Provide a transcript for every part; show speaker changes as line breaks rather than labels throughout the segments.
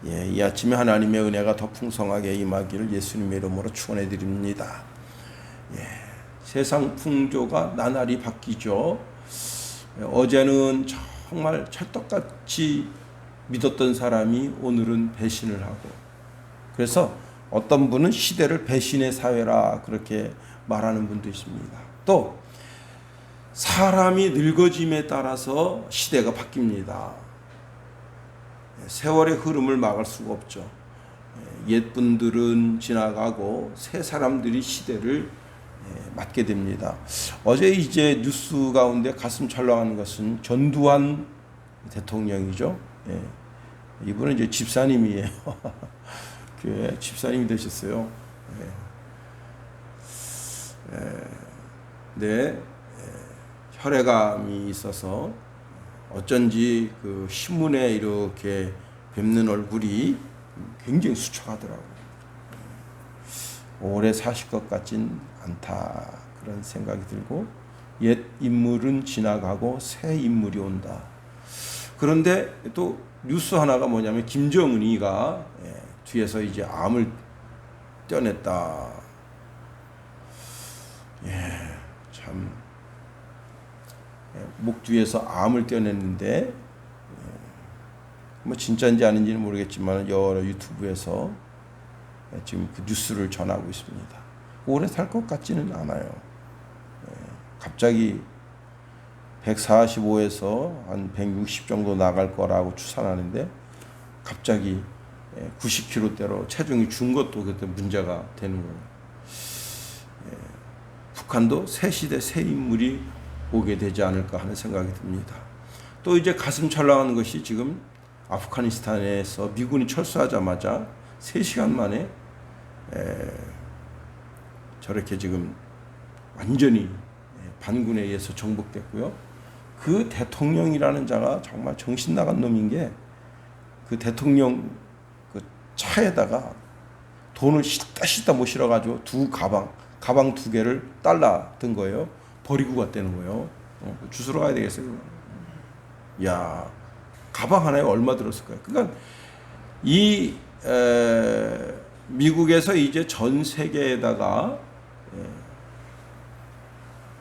예, 이 아침에 하나님의 은혜가 더 풍성하게 임하기를 예수님의 이름으로 축원해 드립니다. 예, 세상 풍조가 나날이 바뀌죠. 어제는 정말 찰떡같이 믿었던 사람이 오늘은 배신을 하고, 그래서 어떤 분은 시대를 배신의 사회라 그렇게 말하는 분도 있습니다. 또 사람이 늙어짐에 따라서 시대가 바뀝니다. 세월의 흐름을 막을 수가 없죠. 옛 분들은 지나가고 새 사람들이 시대를 맡게 됩니다. 어제 이제 뉴스 가운데 가슴 철렁하는 것은 전두환 대통령이죠. 이분은 이제 집사님이에요. 교회 집사님이 되셨어요. 혈액암이 있어서 어쩐지 그 신문에 이렇게 뵙는 얼굴이 굉장히 수척하더라고요. 오래 사실 것 같진 않다 그런 생각이 들고, 옛 인물은 지나가고 새 인물이 온다. 그런데 또 뉴스 하나가 뭐냐면 김정은이가 뒤에서 이제 암을 떼어냈다. 참 목 뒤에서 암을 떼어냈는데, 뭐 진짜인지 아닌지는 모르겠지만 여러 유튜브에서 지금 그 뉴스를 전하고 있습니다. 오래 살 것 같지는 않아요. 갑자기 145에서 한 160 정도 나갈 거라고 추산하는데, 갑자기 90kg대로 체중이 준 것도 그때 문제가 되는 거예요. 북한도 새 시대 새 인물이 오게 되지 않을까 하는 생각이 듭니다. 또 이제 가슴 철렁한 것이 지금 아프가니스탄에서 미군이 철수하자마자 3시간 만에 저렇게 지금 완전히 반군에 의해서 정복됐고요. 그 대통령이라는 자가 정말 정신 나간 놈인 게, 그 대통령 그 차에다가 돈을 싣다 못 실어가지고 가방 2개를 달라 든 거예요. 버리고 갔다는 거예요. 주스러 가야 되겠어요. 야, 가방 하나에 얼마 들었을까요? 그러니까 이 미국에서 이제 전 세계에다가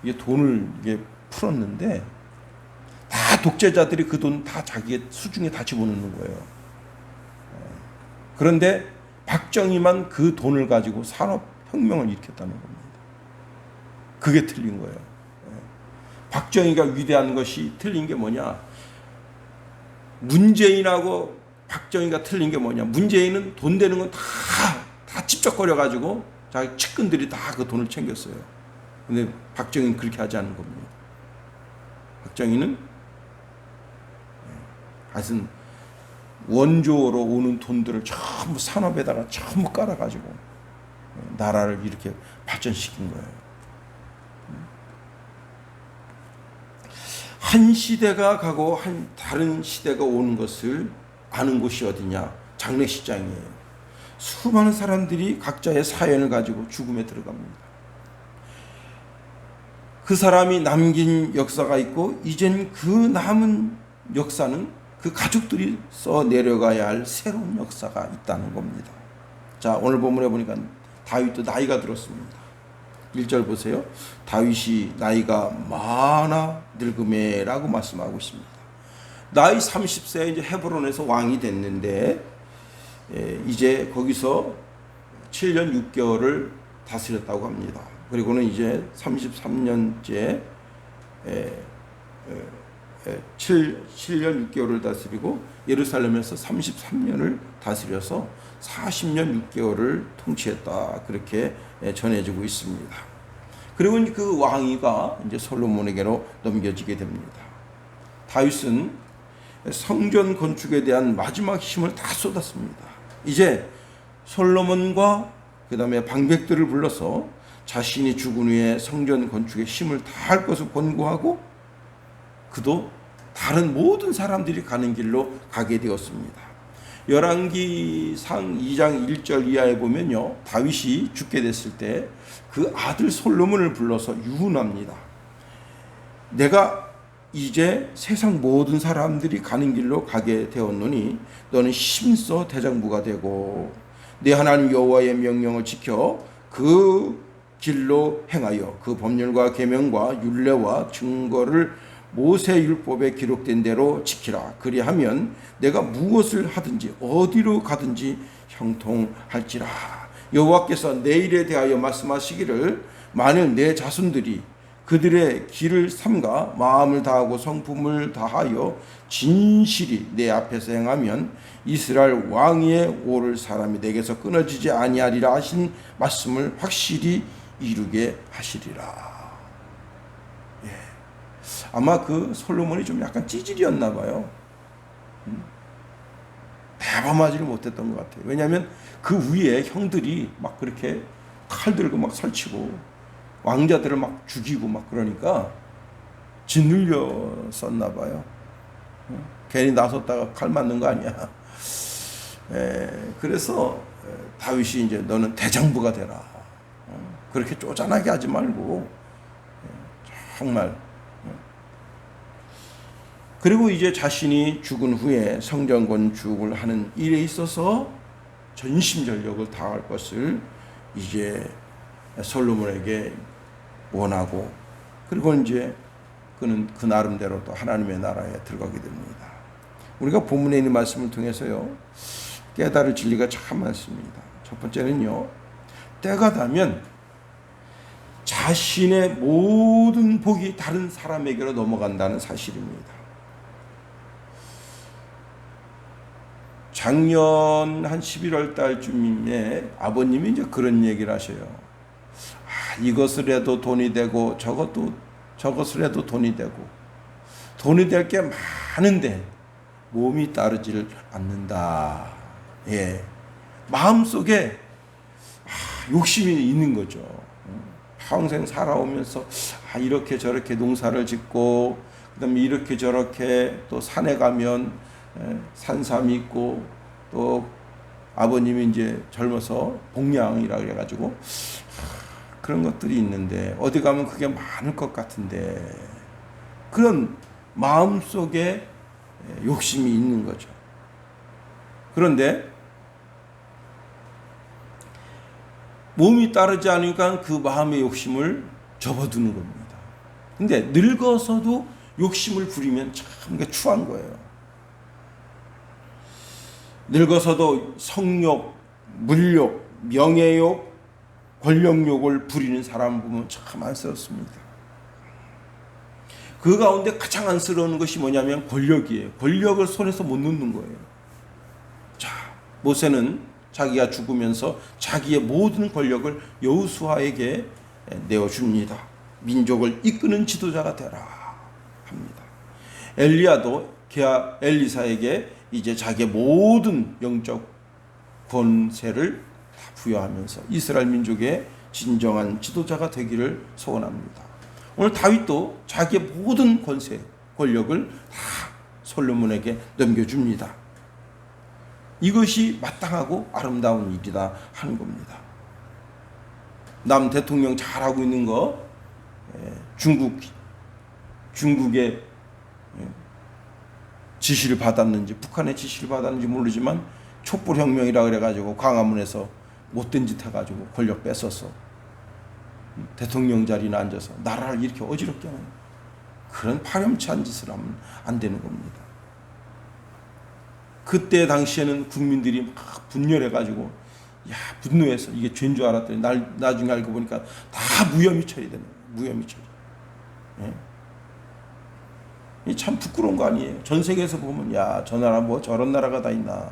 이게 돈을 이게 풀었는데, 다 독재자들이 그 돈 다 자기의 수중에 다 집어넣는 거예요. 그런데 박정희만 그 돈을 가지고 산업혁명을 일으켰다는 겁니다. 그게 틀린 거예요. 박정희가 위대한 것이 틀린 게 뭐냐? 문재인하고 박정희가 틀린 게 뭐냐? 문재인은 돈 되는 건 다 찝쩍거려가지고 자기 측근들이 다 그 돈을 챙겼어요. 근데 박정희는 그렇게 하지 않은 겁니다. 박정희는 하여튼 원조로 오는 돈들을 전부 산업에다가 전부 깔아가지고 나라를 이렇게 발전시킨 거예요. 한 시대가 가고 다른 시대가 오는 것을 아는 곳이 어디냐? 장례식장이에요. 수많은 사람들이 각자의 사연을 가지고 죽음에 들어갑니다. 그 사람이 남긴 역사가 있고, 이젠 그 남은 역사는 그 가족들이 써 내려가야 할 새로운 역사가 있다는 겁니다. 자, 오늘 본문에 보니까 다윗도 나이가 들었습니다. 1절 보세요. 다윗이 나이가 많아 늙음에라고 말씀하고 있습니다. 나이 30세에 이제 헤브론에서 왕이 됐는데, 이제 거기서 7년 6개월을 다스렸다고 합니다. 그리고는 이제 33년째 7년 6개월을 다스리고, 예루살렘에서 33년을 다스려서 40년 6개월을 통치했다, 그렇게 전해지고 있습니다. 그리고 그 왕위가 이제 솔로몬에게로 넘겨지게 됩니다. 다윗은 성전 건축에 대한 마지막 힘을 다 쏟았습니다. 이제 솔로몬과 그 다음에 방백들을 불러서 자신이 죽은 후에 성전 건축에 힘을 다할 것을 권고하고, 그도 다른 모든 사람들이 가는 길로 가게 되었습니다. 열왕기상 2장 1절 이하에 보면요, 다윗이 죽게 됐을 때 그 아들 솔로몬을 불러서 유훈합니다. 내가 이제 세상 모든 사람들이 가는 길로 가게 되었노니 너는 힘써 대장부가 되고 내 하나님 여호와의 명령을 지켜 그 길로 행하여 그 법률과 계명과 율례와 증거를 모세 율법에 기록된 대로 지키라. 그리하면 내가 무엇을 하든지 어디로 가든지 형통할지라. 여호와께서 내 일에 대하여 말씀하시기를 만일 내 자손들이 그들의 길을 삼가 마음을 다하고 성품을 다하여 진실이 내 앞에서 행하면 이스라엘 왕위에 오를 사람이 내게서 끊어지지 아니하리라 하신 말씀을 확실히 이루게 하시리라. 예. 아마 그 솔로몬이 좀 약간 찌질이었나 봐요. 대범하지를 못했던 것 같아요. 왜냐하면 그 위에 형들이 막 그렇게 칼 들고 막 설치고 왕자들을 막 죽이고 막 그러니까 짓눌렸었나 봐요. 괜히 나섰다가 칼 맞는 거 아니야. 그래서 다윗이 이제 너는 대장부가 되라. 그렇게 쪼잔하게 하지 말고 정말. 그리고 이제 자신이 죽은 후에 성전 건축을 하는 일에 있어서 전심전력을 다할 것을 이제 솔로몬에게 원하고, 그리고 이제 그는 그 나름대로 또 하나님의 나라에 들어가게 됩니다. 우리가 본문에 있는 말씀을 통해서요 깨달을 진리가 참 많습니다. 첫 번째는요, 때가 되면 자신의 모든 복이 다른 사람에게로 넘어간다는 사실입니다. 작년 한 11월 달쯤에 아버님이 이제 그런 얘기를 하셔요. 이것을 해도 돈이 되고 저것을 해도 돈이 되고 돈이 될 게 많은데 몸이 따르질 않는다. 예. 마음속에 욕심이 있는 거죠. 평생 살아오면서 이렇게 저렇게 농사를 짓고 그다음에 이렇게 저렇게 또 산에 가면 산삼이 있고 또 아버님이 이제 젊어서 복량이라 그래가지고 그런 것들이 있는데 어디 가면 그게 많을 것 같은데 그런 마음속에 욕심이 있는 거죠. 그런데 몸이 따르지 않으니까 그 마음의 욕심을 접어두는 겁니다. 근데 늙어서도 욕심을 부리면 참 추한 거예요. 늙어서도 성욕, 물욕, 명예욕, 권력욕을 부리는 사람 보면 참 안쓰럽습니다. 그 가운데 가장 안쓰러운 것이 뭐냐면 권력이에요. 권력을 손에서 못 놓는 거예요. 자, 모세는 자기가 죽으면서 자기의 모든 권력을 여호수아에게 내어줍니다. 민족을 이끄는 지도자가 되라 합니다. 엘리야도 엘리사에게 이제 자기의 모든 영적 권세를 다 부여하면서 이스라엘 민족의 진정한 지도자가 되기를 소원합니다. 오늘 다윗도 자기의 모든 권세, 권력을 다 솔로몬에게 넘겨줍니다. 이것이 마땅하고 아름다운 일이다 하는 겁니다. 남 대통령 잘하고 있는 거 중국의 지시를 받았는지 북한의 지시를 받았는지 모르지만 촛불혁명이라 그래가지고 광화문에서 못된 짓 해가지고 권력 뺏어서 대통령 자리에 앉아서 나라를 이렇게 어지럽게 하는 그런 파렴치한 짓을 하면 안 되는 겁니다. 그때 당시에는 국민들이 막 분열해가지고 분노해서 이게 죄인 줄 알았더니 나중에 알고 보니까 다 무혐의 처리되는 거예요. 무혐의 처리. 예? 참 부끄러운 거 아니에요. 전 세계에서 보면 저 나라 뭐 저런 나라가 다 있나.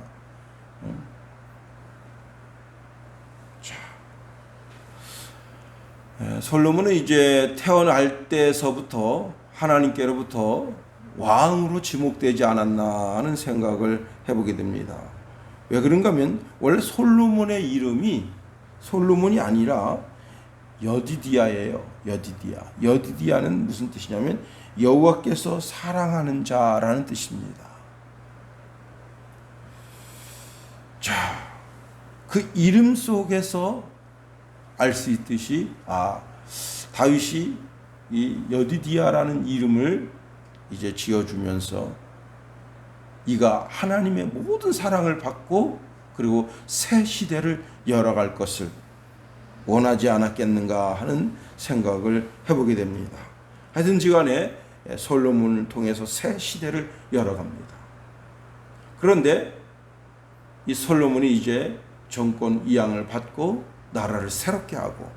솔로몬은 이제 태어날 때서부터 하나님께로부터 왕으로 지목되지 않았나 하는 생각을 해보게 됩니다. 왜 그런가 하면 원래 솔로몬의 이름이 솔로몬이 아니라 여디디아예요. 여디디아는 무슨 뜻이냐면 여호와께서 사랑하는 자라는 뜻입니다. 자, 그 이름 속에서 알 수 있듯이 다윗이 이 여디디아라는 이름을 이제 지어주면서 이가 하나님의 모든 사랑을 받고 그리고 새 시대를 열어갈 것을 원하지 않았겠는가 하는 생각을 해보게 됩니다. 하여튼지 간에 솔로몬을 통해서 새 시대를 열어갑니다. 그런데 이 솔로몬이 이제 정권 이양을 받고 나라를 새롭게 하고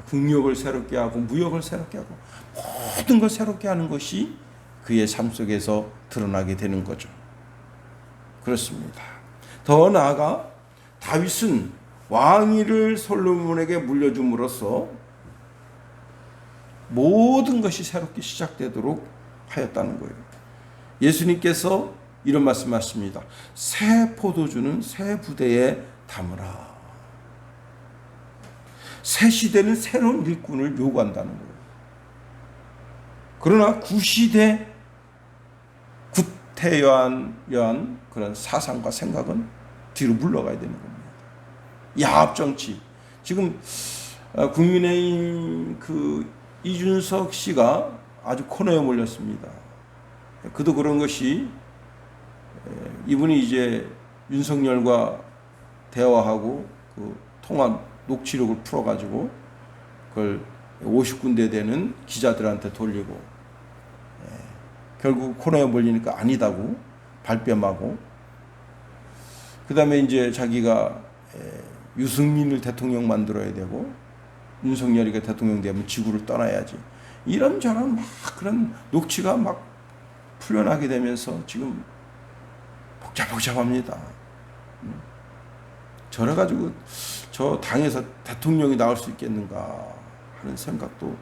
국력을 새롭게 하고 무역을 새롭게 하고 모든 걸 새롭게 하는 것이 그의 삶 속에서 드러나게 되는 거죠. 그렇습니다. 더 나아가 다윗은 왕위를 솔로몬에게 물려줌으로써 모든 것이 새롭게 시작되도록 하였다는 거예요. 예수님께서 이런 말씀하십니다. 새 포도주는 새 부대에 담으라. 새 시대는 새로운 일꾼을 요구한다는 거예요. 그러나 구시대 구태여한 그런 사상과 생각은 뒤로 물러가야 되는 겁니다. 야합 정치. 지금 국민의힘 그 이준석 씨가 아주 코너에 몰렸습니다. 그도 그런 것이 이분이 이제 윤석열과 대화하고 그 통화 녹취록을 풀어가지고 그걸 50군데 되는 기자들한테 돌리고 결국 코너에 몰리니까 아니다고 발뺌하고 그 다음에 이제 자기가 유승민을 대통령 만들어야 되고 윤석열이가 대통령 되면 지구를 떠나야지 이런저런 막 그런 녹취가 막 풀려나게 되면서 지금 복잡합니다. 저래가지고 저 당에서 대통령이 나올 수 있겠는가 하는 생각도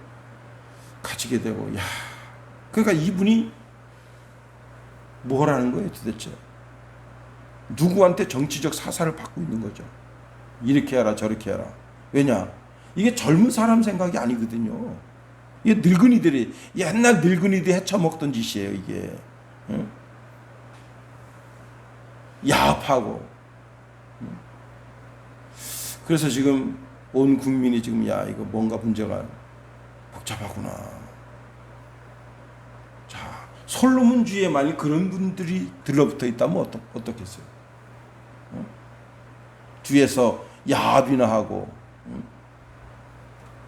가지게 되고, 야, 그러니까 이분이 뭐라는 거예요 도대체? 누구한테 정치적 사사를 받고 있는 거죠. 이렇게 해라 저렇게 해라. 왜냐? 이게 젊은 사람 생각이 아니거든요. 이게 늙은이들이 옛날 늙은이들이 헤쳐먹던 짓이에요 이게. 응? 야합하고. 그래서 지금 온 국민이 지금 야 이거 뭔가 문제가 복잡하구나. 자, 솔로몬주의에 만약 그런 분들이 들러붙어 있다면 어떻겠어요? 응? 뒤에서 야합이나 하고. 응?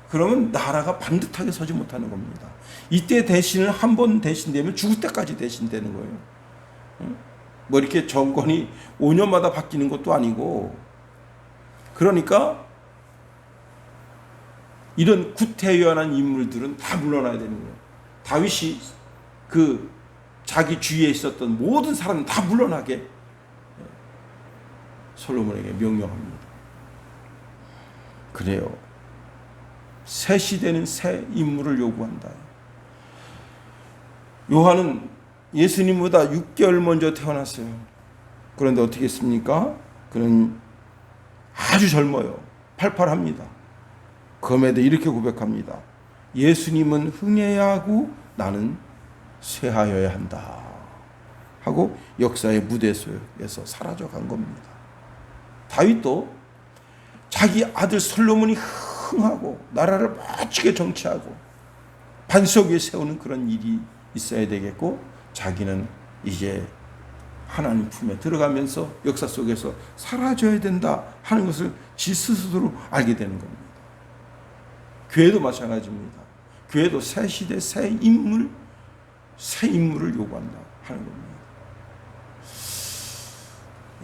그러면 나라가 반듯하게 서지 못하는 겁니다. 이때 대신을 한 번 대신되면 죽을 때까지 대신되는 거예요. 응? 뭐 이렇게 정권이 5년마다 바뀌는 것도 아니고, 그러니까 이런 구태여한 인물들은 다 물러나야 되는 거예요. 다윗이 그 자기 주위에 있었던 모든 사람은 다 물러나게 솔로몬에게 명령합니다. 그래요. 새 시대는 새 인물을 요구한다. 요한은 예수님보다 6개월 먼저 태어났어요. 그런데 어떻게 했습니까? 그는 아주 젊어요. 팔팔합니다. 그럼에도 이렇게 고백합니다. 예수님은 흥해야 하고 나는 쇠하여야 한다. 하고 역사의 무대 속에서 사라져간 겁니다. 다윗도 자기 아들 솔로몬이 흥하고 나라를 멋지게 정치하고 반석 위에 세우는 그런 일이 있어야 되겠고, 자기는 이제 하나님 품에 들어가면서 역사 속에서 사라져야 된다 하는 것을 지 스스로 알게 되는 겁니다. 교회도 마찬가지입니다. 교회도 새 시대 새 인물을 요구한다 하는 겁니다.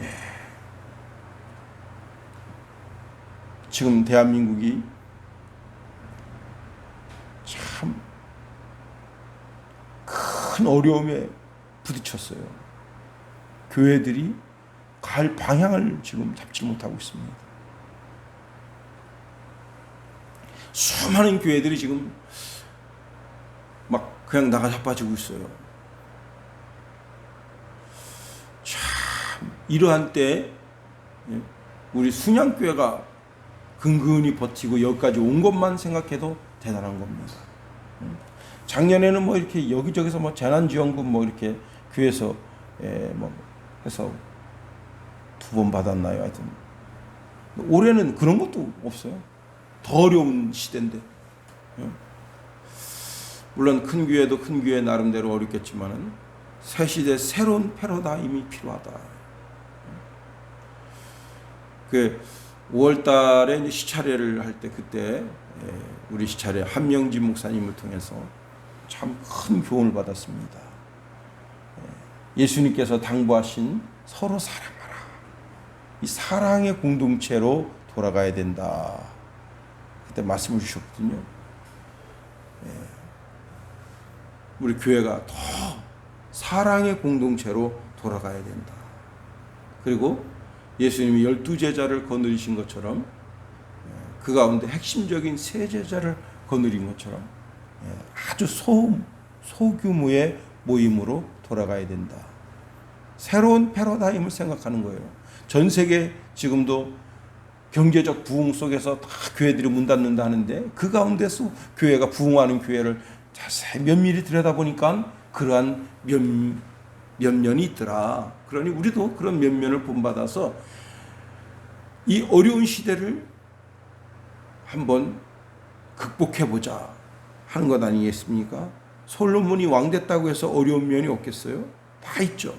예. 지금 대한민국이 참 큰 어려움에 부딪혔어요. 교회들이 갈 방향을 지금 잡지 못하고 있습니다. 수많은 교회들이 지금 막 그냥 나가 자빠지고 있어요. 참 이러한 때 우리 순양교회가 근근히 버티고 여기까지 온 것만 생각해도 대단한 겁니다. 작년에는 뭐 이렇게 여기저기서 뭐 재난지원금 뭐 이렇게 교회에서 뭐 해서 2번 받았나요? 하여튼 올해는 그런 것도 없어요. 더 어려운 시대인데. 물론 큰 교회도 큰 교회 나름대로 어렵겠지만은 새 시대 새로운 패러다임이 필요하다. 그 5월달에 시차례를 할 때 그때 우리 시차례 한명진 목사님을 통해서 참 큰 교훈을 받았습니다. 예수님께서 당부하신 서로 사랑하라. 이 사랑의 공동체로 돌아가야 된다. 그때 말씀을 주셨거든요. 우리 교회가 더 사랑의 공동체로 돌아가야 된다. 그리고 예수님이 12제자를 거느리신 것처럼 그 가운데 핵심적인 세 제자를 거느린 것처럼 아주 소규모의 모임으로 돌아가야 된다. 새로운 패러다임을 생각하는 거예요. 전 세계 지금도 경제적 부흥 속에서 다 교회들이 문 닫는다 하는데 그 가운데서 교회가 부흥하는 교회를 자세히 면밀히 들여다보니까 그러한 면면이 있더라. 그러니 우리도 그런 면면을 본받아서 이 어려운 시대를 한번 극복해보자 하는 것 아니겠습니까? 솔로몬이 왕 됐다고 해서 어려운 면이 없겠어요? 다 있죠.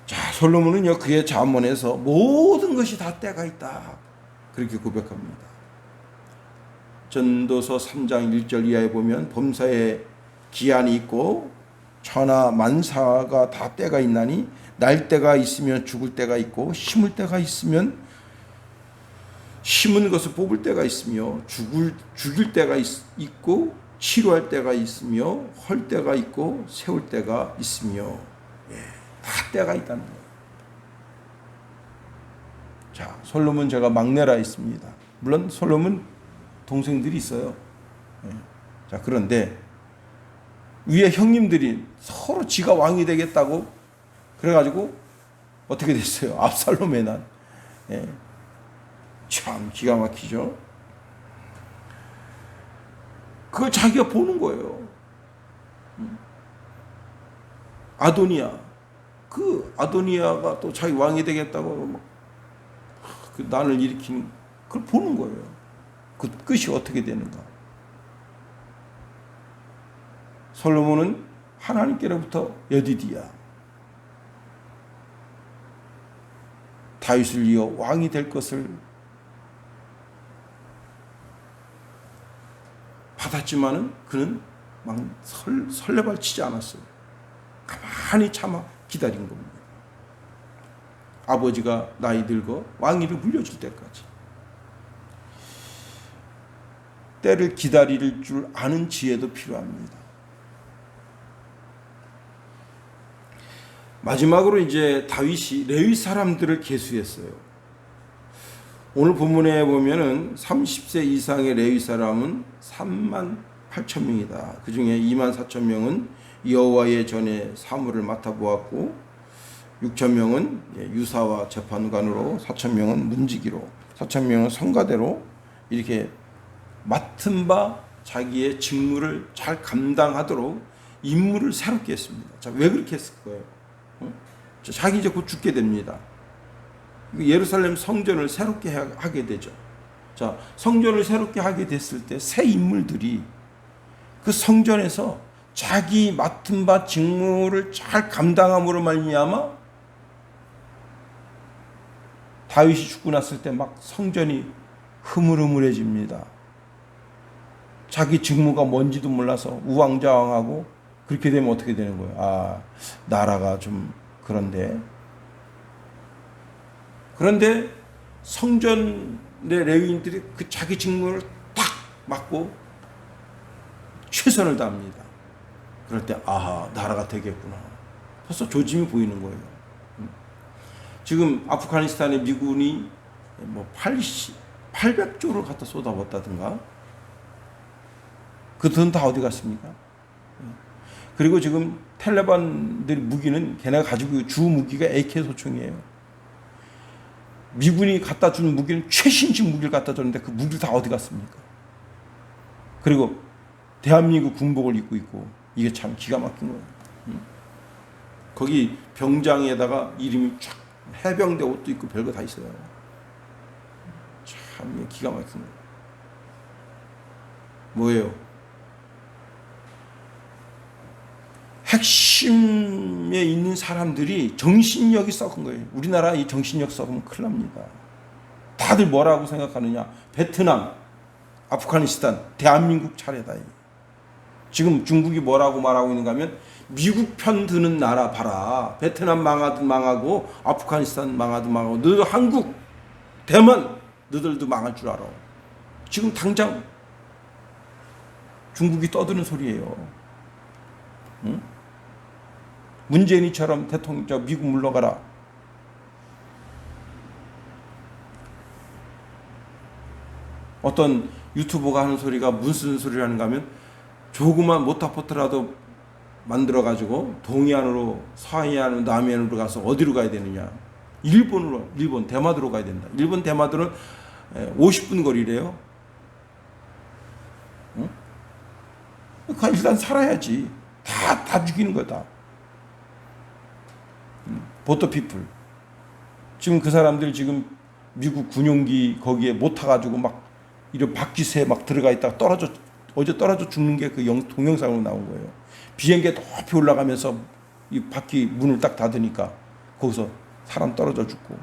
자, 솔로몬은요, 그의 잠언에서 모든 것이 다 때가 있다. 그렇게 고백합니다. 전도서 3장 1절 이하에 보면 범사에 기한이 있고 천하 만사가 다 때가 있나니 날 때가 있으면 죽을 때가 있고 심을 때가 있으면 심은 것을 뽑을 때가 있으며 죽일 때가 있고 치료할 때가 있으며 헐 때가 있고 세울 때가 있으며 다 때가 있다는 거예요. 자, 솔로몬 제가 막내라 했습니다. 물론 솔로몬 동생들이 있어요. 자, 그런데 위에 형님들이 서로 지가 왕이 되겠다고 그래가지고 어떻게 됐어요? 압살롬의 난. 참 기가 막히죠. 그걸 자기가 보는 거예요. 아도니아. 그 아도니아가 또 자기 왕이 되겠다고 막 그 난을 일으키는 그걸 보는 거예요. 그 끝이 어떻게 되는가. 솔로몬은 하나님께로부터 여디디야. 다윗을 이어 왕이 될 것을 받았지만은 그는 막 설레발치지 않았어요. 가만히 참아 기다린 겁니다. 아버지가 나이 들고 왕위를 물려줄 때까지. 때를 기다릴 줄 아는 지혜도 필요합니다. 마지막으로 이제 다윗이 레위 사람들을 계수했어요. 오늘 본문에 보면은 30세 이상의 레위 사람은 3만 8천 명이다. 그 중에 2만 4천 명은 여호와의 전에 사물을 맡아보았고 6천 명은 유사와 재판관으로 4천 명은 문지기로 4천 명은 성가대로 이렇게 맡은 바 자기의 직무를 잘 감당하도록 임무를 새롭게 했습니다. 자, 왜 그렇게 했을 거예요? 자기 이제 곧 죽게 됩니다. 예루살렘 성전을 새롭게 하게 되죠. 자, 성전을 새롭게 하게 됐을 때 새 인물들이 그 성전에서 자기 맡은 바 직무를 잘 감당함으로 말미암아 다윗이 죽고 났을 때 막 성전이 흐물흐물해집니다. 자기 직무가 뭔지도 몰라서 우왕좌왕하고 그렇게 되면 어떻게 되는 거예요? 아, 나라가 좀 그런데 성전의 레위인들이 그 자기 직무를 딱 맡고 최선을 다합니다. 그럴 때 아하, 나라가 되겠구나. 벌써 조짐이 보이는 거예요. 지금 아프가니스탄의 미군이 뭐 800조를 갖다 쏟아붓다든가 그 돈 다 어디 갔습니까? 그리고 지금 탈레반들 무기는 걔네가 가지고 주 무기가 AK 소총이에요. 미군이 갖다 준 무기는 최신식 무기를 갖다 줬는데 그 무기를 다 어디 갔습니까? 그리고 대한민국 군복을 입고 있고 이게 참 기가 막힌 거예요. 거기 병장에다가 이름이 쫙 해병대 옷도 있고 별거 다 있어요. 참 기가 막힌 거예요. 뭐예요? 핵심에 있는 사람들이 정신력이 썩은 거예요. 우리나라 이 정신력 썩으면 큰일 납니다. 다들 뭐라고 생각하느냐? 베트남, 아프가니스탄, 대한민국 차례다. 지금 중국이 뭐라고 말하고 있는가 하면 미국 편 드는 나라 봐라. 베트남 망하든 망하고 아프가니스탄 망하든 망하고 너도 한국, 대만 너들도 망할 줄 알아. 지금 당장 중국이 떠드는 소리예요. 응? 문재인이처럼 대통령 미국 물러가라. 어떤 유튜버가 하는 소리가 무슨 소리를 하는가 하면 조그만 모타포트라도 만들어가지고 동해안으로 서해안으로 남해안으로 가서 어디로 가야 되느냐. 일본 대마도로 가야 된다. 일본 대마도는 50분 거리래요. 응? 일단 살아야지. 다 죽이는 거다. 보토피플. 지금 그 사람들 지금 미국 군용기 거기에 못 타가지고 막 이런 바퀴새 막 들어가 있다가 어제 떨어져 죽는 게 그 동영상으로 나온 거예요. 비행기에 높이 올라가면서 이 바퀴 문을 딱 닫으니까 거기서 사람 떨어져 죽고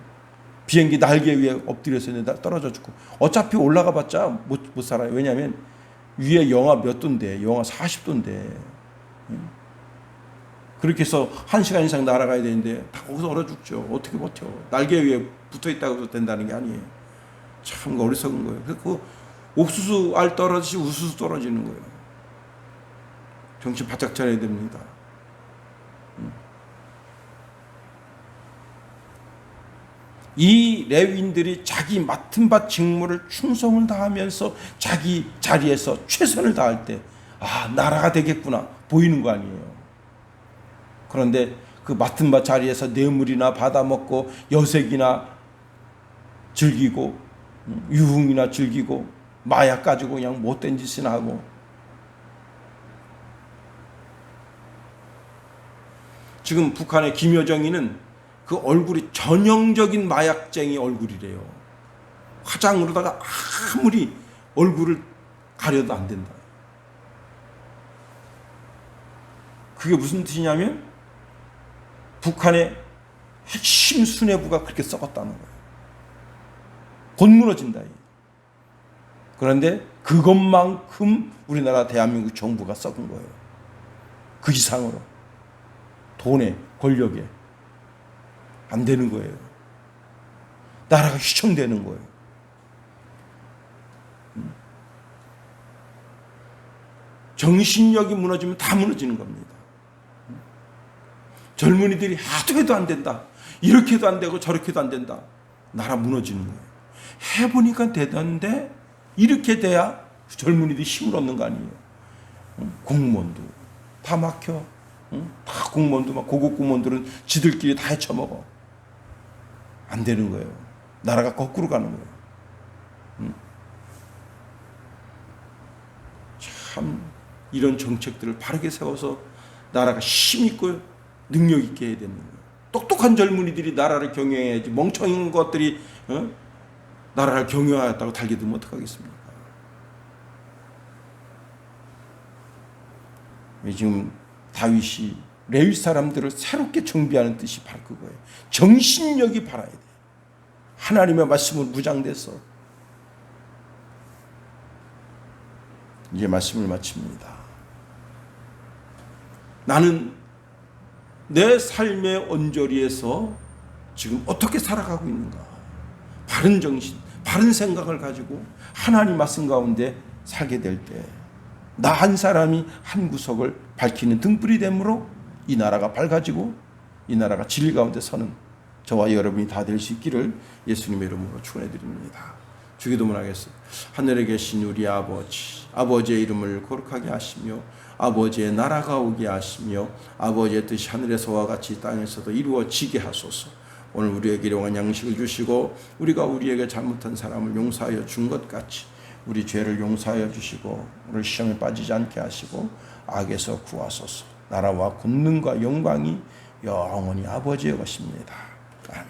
비행기 날개 위에 엎드려서 떨어져 죽고 어차피 올라가 봤자 못 살아요. 왜냐하면 위에 영하 몇 도인데 영하 40도인데 그렇게 해서 1시간 이상 날아가야 되는데 다 거기서 얼어 죽죠. 어떻게 버텨. 날개 위에 붙어있다고 해서 된다는 게 아니에요. 참 어리석은 거예요. 그래서 그 옥수수 알 떨어지시 우수수 떨어지는 거예요. 정신 바짝 차려야 됩니다. 이 레위인들이 자기 맡은 바 직무를 충성을 다하면서 자기 자리에서 최선을 다할 때 나라가 되겠구나 보이는 거 아니에요. 그런데 그 맡은 바 자리에서 뇌물이나 받아먹고 여색이나 즐기고 유흥이나 즐기고 마약 가지고 그냥 못된 짓이나 하고 지금 북한의 김여정이는 그 얼굴이 전형적인 마약쟁이 얼굴이래요. 화장으로다가 아무리 얼굴을 가려도 안 된다. 그게 무슨 뜻이냐면 북한의 핵심 수뇌부가 그렇게 썩었다는 거예요. 곧 무너진다. 그런데 그것만큼 우리나라 대한민국 정부가 썩은 거예요. 그 이상으로. 돈에, 권력에. 안 되는 거예요. 나라가 휘청되는 거예요. 정신력이 무너지면 다 무너지는 겁니다. 젊은이들이 하도 해도 안 된다. 이렇게도 안 되고 저렇게도 안 된다. 나라 무너지는 거예요. 해보니까 되던데 이렇게 돼야 젊은이들이 힘을 얻는 거 아니에요. 공무원도 다 막혀. 다 공무원도 막 고급 공무원들은 지들끼리 다 헤쳐먹어. 안 되는 거예요. 나라가 거꾸로 가는 거예요. 참 이런 정책들을 바르게 세워서 나라가 힘있고 능력 있게 해야 되는 거예요. 똑똑한 젊은이들이 나라를 경영해야지 멍청인 것들이 나라를 경영하였다고 달게 되면 어떡하겠습니까? 지금 다윗이 레위 사람들을 새롭게 정비하는 뜻이 바로 그거예요. 정신력이 바라야 돼. 하나님의 말씀을 무장돼서 이제 말씀을 마칩니다. 나는 내 삶의 언저리에서 지금 어떻게 살아가고 있는가? 바른 정신, 바른 생각을 가지고 하나님 말씀 가운데 살게 될 때 나 한 사람이 한 구석을 밝히는 등불이 되므로 이 나라가 밝아지고 이 나라가 진리 가운데 서는 저와 여러분이 다 될 수 있기를 예수님의 이름으로 축원해 드립니다. 주기도문 하겠습니다. 하늘에 계신 우리 아버지, 아버지의 이름을 거룩하게 하시며 아버지의 나라가 오게 하시며 아버지의 뜻이 하늘에서와 같이 땅에서도 이루어지게 하소서. 오늘 우리에게 일용할 양식을 주시고 우리가 우리에게 잘못한 사람을 용서하여 준 것 같이 우리 죄를 용서하여 주시고 우리 시험에 빠지지 않게 하시고 악에서 구하소서. 나라와 권능과 영광이 영원히 아버지의 것입니다.